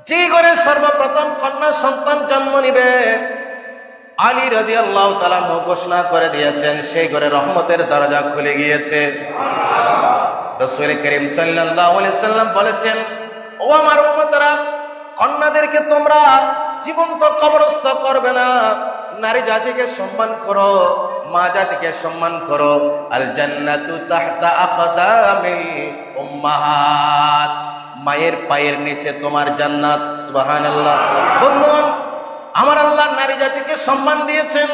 যে ঘরে সর্বপ্রথম কন্যা সন্তান জন্ম নিবে, আলী রাদিয়াল্লাহু তাআলা ঘোষণা করে দিয়েছেন সেই ঘরে রহমতের দরজা খুলে গিয়েছে। রাসূল করিম সাল্লাল্লাহু আলাইহি সাল্লাম বলেছেন, ও আমার উম্মতরা, কন্যাদেরকে তোমরা জীবন্ত কবরস্থ করবে না, নারী জাতিকে সম্মান করো, মা জাতিকে সম্মান করো। আল জান্নাতু তাহতা আকদামিল উম্মাহাত, মায়ের পায়ের নিচে তোমার জান্নাত। সুবহানাল্লাহ। বন্ধুগণ, আমার আল্লাহ নারী জাতিকে সম্মান দিয়েছেন।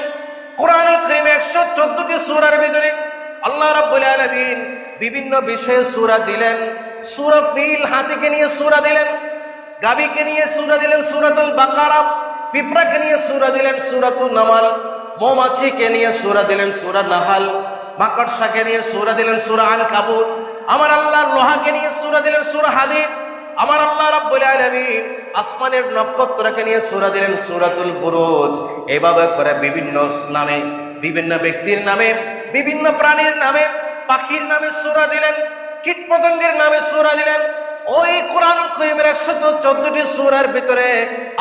কোরআনুল কারীমে 114টি সূরার ভিতরে আল্লাহ রাব্বুল আলামিন বিভিন্ন বিষয়ে সূরা দিলেন। সূরা ফিল, হাতিকে নিয়ে সূরা দিলেন, গাভীকে নিয়ে সূরা দিলেন সূরাতুল বাকারা, পিঁপড়াকে নিয়ে সূরা দিলেন সূরাতুন নামাল, মৌমাছিকে নিয়ে সূরা দিলেন সূরা নাহাল, মাকড়সাকে নিয়ে সূরা দিলেন সূরা আনকাবুত। আমার আল্লাহ লোহাকে নিয়ে সূরা দিলেন সূরা হাদীদ। আমার আল্লাহ রাব্বুল আলামিন আসমানের নক্ষত্রকে নিয়ে সূরা দিলেন সূরাতুল বুরুজ। এভাবে করে বিভিন্ন নামে, বিভিন্ন ব্যক্তির নামে, বিভিন্ন প্রাণীর নামে, পাখির নামে সূরা দিলেন, কীটপতঙ্গের নামে সূরা দিলেন। ওই কোরআনুল কারীমের 114টি সূরার ভিতরে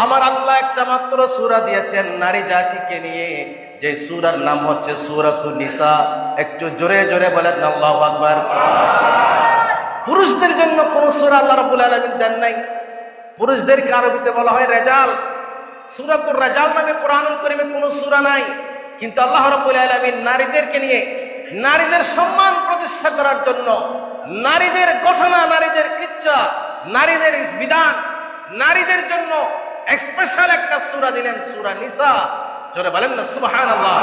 আমার আল্লাহ একটা মাত্র সূরা দিয়েছেন নারী জাতিকে নিয়ে, যে সূরার নাম হচ্ছে সূরাতুন নিসা। একটু জোরে জোরে বলেন আল্লাহু আকবার। পুরুষদের জন্য কোন সূরা আল্লাহ রাব্বুল আলামিন দেন নাই। পুরুষদেরকে আরবিতে বলা হয় রেজাল। সূরাতুর রেজাল নামে কোরআনুল কারীমে কোন সূরা নাই। কিন্তু আল্লাহ রাব্বুল আলামিন নারীদেরকে নিয়ে, নারীদের সম্মান প্রতিষ্ঠা করার জন্য, নারীদের ঘটনা, নারীদের কিচ্ছা, নারীদের বিধান, নারীদের জন্য স্পেশাল একটা সূরা দিলেন, সূরা নিসা। জোরে বলেন না সুবহানাল্লাহ।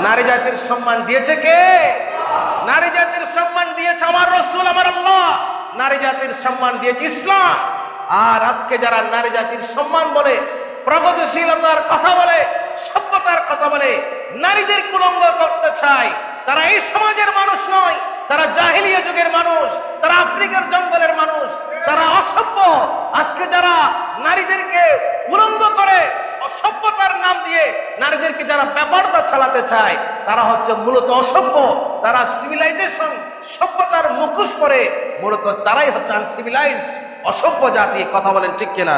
নারী জাতির সম্মান দিয়েছে কে? নারী জাতির সম্মান দিয়েছে আমার রাসূল, আমার আল্লাহ। নারী জাতির সম্মান দিয়েছে ইসলাম। আর আজকে যারা নারী জাতির সম্মান বলে, প্রগতিশীলতার কথা বলে, সভ্যতার কথা বলে, নারীদের কুলঙ্গ করতে চায়, তারা এই সমাজের মানুষ নয়, তারা জাহিলিয়া যুগের মানুষ, তারা আফ্রিকার জঙ্গলের মানুষ, তারা অসভ্য। আজকে যারা নারীদেরকে উলঙ্গ করে, অসভ্যতার নাম দিয়ে নারীদেরকে যারা ব্যাপারটা চালাতে চায়, তারা হচ্ছে মূলত অসভ্য। তারা সিভিলাইজেশন, সভ্যতার মুখোশ পরে, মূলত তারাই হচ্ছে আনসিভিলাইজড, অসভ্য জাতি। কথা বলেন ঠিক কিনা?